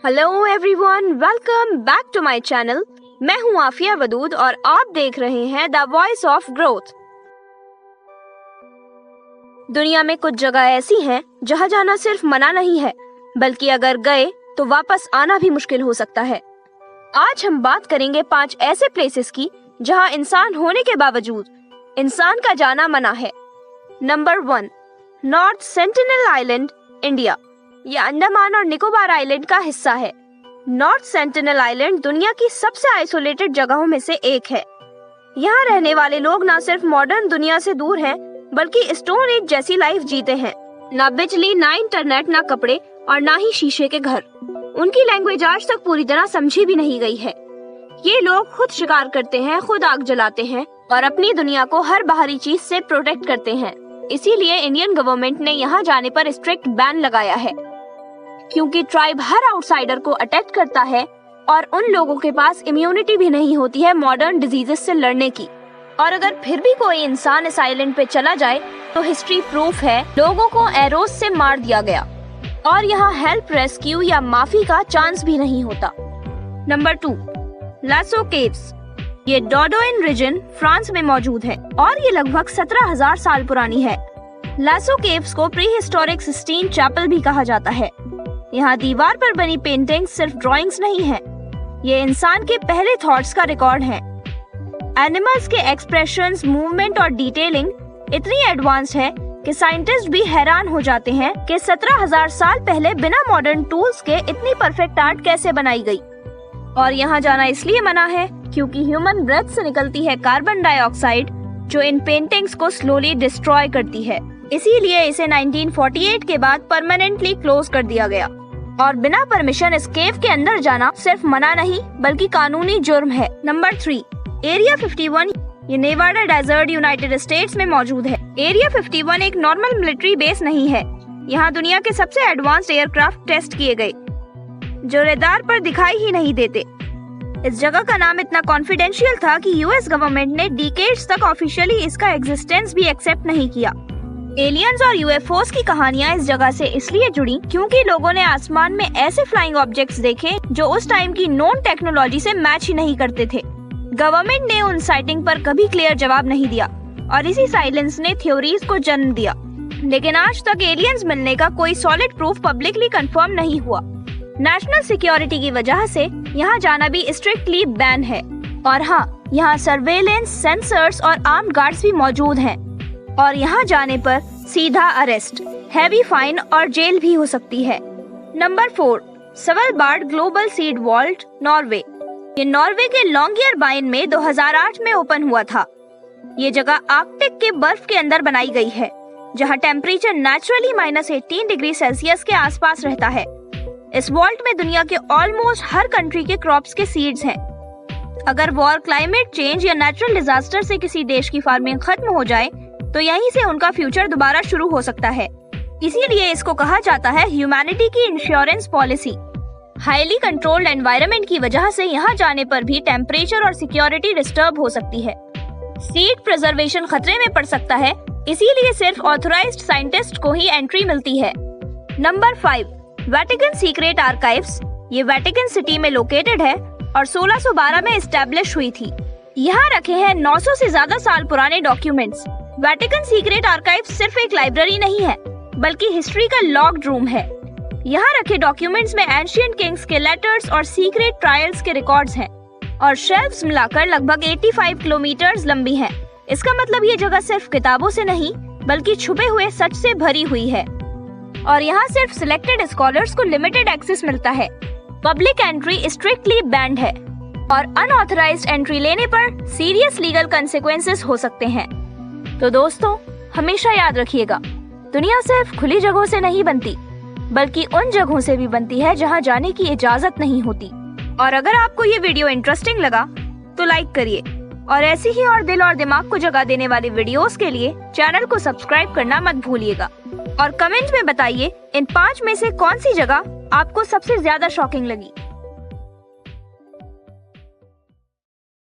Hello everyone, welcome back to my channel. मैं हूं आफिया वदूद और आप देख रहे हैं द वॉइस ऑफ ग्रोथ। दुनिया में कुछ जगह ऐसी हैं जहां जाना सिर्फ मना नहीं है, बल्कि अगर गए तो वापस आना भी मुश्किल हो सकता है। आज हम बात करेंगे 5 ऐसे प्लेसेस की जहां इंसान होने के बावजूद इंसान का जाना मना है। Number 1, north sentinel island, India. यह अंडमान और निकोबार आइलैंड का हिस्सा है। नॉर्थ सेंटिनल आइलैंड दुनिया की सबसे आइसोलेटेड जगहों में से एक है। यहाँ रहने वाले लोग न सिर्फ मॉडर्न दुनिया से दूर हैं, बल्कि स्टोन एज जैसी लाइफ जीते हैं। ना बिजली, ना इंटरनेट, ना कपड़े और ना ही शीशे के घर। उनकी लैंग्वेज आज तक पूरी तरह समझी भी नहीं गई है। ये लोग खुद शिकार करते हैं, खुद आग जलाते हैं और अपनी दुनिया को हर बाहरी चीज से प्रोटेक्ट करते हैं। इसीलिए इंडियन गवर्नमेंट ने यहाँ जाने पर स्ट्रिक्ट बैन लगाया है, क्योंकि ट्राइब हर आउटसाइडर को अटैक करता है और उन लोगों के पास इम्यूनिटी भी नहीं होती है मॉडर्न डिजीजेस से लड़ने की। और अगर फिर भी कोई इंसान इस आइलैंड पे चला जाए तो हिस्ट्री प्रूफ है लोगों को एरोस से मार दिया गया और यहाँ हेल्प, रेस्क्यू या माफी का चांस भी नहीं होता। Number 2, lasso caves. ये डोडोइन रीजन फ्रांस में मौजूद है और ये लगभग 17,000 साल पुरानी है। लासो केव्स को प्री हिस्टोरिक सिस्टीन चैपल भी कहा जाता है। यहाँ दीवार पर बनी पेंटिंग्स सिर्फ ड्राइंग्स नहीं है, ये इंसान के पहले थॉट्स का रिकॉर्ड है। एनिमल्स के एक्सप्रेशंस, मूवमेंट और डिटेलिंग इतनी एडवांस्ड है कि साइंटिस्ट भी हैरान हो जाते हैं कि 17,000 साल पहले बिना मॉडर्न टूल्स के इतनी परफेक्ट आर्ट कैसे बनाई गई। और यहाँ जाना इसलिए मना है क्योंकि ह्यूमन ब्रेथ से निकलती है कार्बन डाइऑक्साइड, जो इन पेंटिंग्स को स्लोली डिस्ट्रॉय करती है। इसीलिए इसे 1948 के बाद परमानेंटली क्लोज कर दिया गया। और बिना परमिशन इस केव के अंदर जाना सिर्फ मना नहीं बल्कि कानूनी जुर्म है। Number 3, area 51। ये नेवाडा डेजर्ट, यूनाइटेड स्टेट्स में मौजूद है। एरिया 51 एक नॉर्मल मिलिट्री बेस नहीं है। यहाँ दुनिया के सबसे एडवांस्ड एयरक्राफ्ट टेस्ट किए गए, जो रडार पर दिखाई ही नहीं देते। इस जगह का नाम इतना कॉन्फिडेंशियल था कि यूएस गवर्नमेंट ने डिकेड्स तक ऑफिशियली इसका एग्जिस्टेंस भी एक्सेप्ट नहीं किया। एलियंस और यूएफओस की कहानियां इस जगह से इसलिए जुड़ी क्योंकि लोगों ने आसमान में ऐसे फ्लाइंग ऑब्जेक्ट्स देखे जो उस टाइम की नोन टेक्नोलॉजी से मैच ही नहीं करते थे। गवर्नमेंट ने उन साइटिंग पर कभी क्लियर जवाब नहीं दिया और इसी साइलेंस ने थ्योरीज को जन्म दिया। लेकिन आज तक एलियंस मिलने का कोई सॉलिड प्रूफ पब्लिकली कंफर्म नहीं हुआ। नेशनल सिक्योरिटी की वजह से यहाँ जाना भी स्ट्रिक्टली बैन है। और हाँ, यहाँ सर्वेलेंस, सेंसर्स और आर्म्ड गार्ड्स भी मौजूद हैं। और यहाँ जाने पर सीधा अरेस्ट, हैवी फाइन और जेल भी हो सकती है। Number 4, Svalbard global seed vault, Norway. ये नॉर्वे के लॉन्गियरबाइन में 2008 में ओपन हुआ था। ये जगह आर्कटिक के बर्फ के अंदर बनाई गई है, जहाँ टेम्परेचर नेचुरली -18 डिग्री सेल्सियस के आसपास रहता है। इस वॉल्ट में दुनिया के ऑलमोस्ट हर कंट्री के क्रॉप्स के सीड्स हैं। अगर वॉर, क्लाइमेट चेंज या नेचुरल डिजास्टर से किसी देश की फार्मिंग खत्म हो जाए तो यहीं से उनका फ्यूचर दोबारा शुरू हो सकता है। इसीलिए इसको कहा जाता है ह्यूमैनिटी की insurance policy. Highly controlled environment की वजह से यहाँ जाने पर भी टेम्परेचर और सिक्योरिटी डिस्टर्ब हो सकती है। सीड प्रिजर्वेशन खतरे में पड़ सकता है, इसीलिए सिर्फ ऑथराइज्ड साइंटिस्ट को ही एंट्री मिलती है। Number 5, Vatican secret archives. ये वेटिकन सिटी में लोकेटेड है और 1612 में एस्टेब्लिश हुई थी। यहाँ रखे हैं 900 से ज्यादा साल पुराने डॉक्यूमेंट्स। वेटिकन सीक्रेट आर्काइव सिर्फ एक लाइब्रेरी नहीं है, बल्कि हिस्ट्री का लॉक्ड रूम है। यहाँ रखे डॉक्यूमेंट्स में एंशिएंट किंग्स के लेटर्स और सीक्रेट ट्रायल्स के रिकॉर्ड्स हैं और शेल्फ्स मिलाकर लगभग 85 किलोमीटर लंबी हैं। इसका मतलब ये जगह सिर्फ किताबों से नहीं बल्कि छुपे हुए सच से भरी हुई है। और यहाँ सिर्फ सिलेक्टेड स्कॉलर्स को लिमिटेड एक्सेस मिलता है। पब्लिक एंट्री स्ट्रिक्टली बैंड है और अनऑथराइज्ड एंट्री लेने पर सीरियस लीगल कंसिक्वेंसेस हो सकते हैं। तो दोस्तों, हमेशा याद रखिएगा, दुनिया सिर्फ खुली जगहों से नहीं बनती, बल्कि उन जगहों से भी बनती है जहां जाने की इजाजत नहीं होती। और अगर आपको ये वीडियो इंटरेस्टिंग लगा तो लाइक करिए और ऐसी ही और दिल और दिमाग को जगा देने वाली वीडियोस के लिए चैनल को सब्सक्राइब करना मत भूलिएगा। और कमेंट में बताइए इन 5 में से कौन सी जगह आपको सबसे ज्यादा शॉकिंग लगी।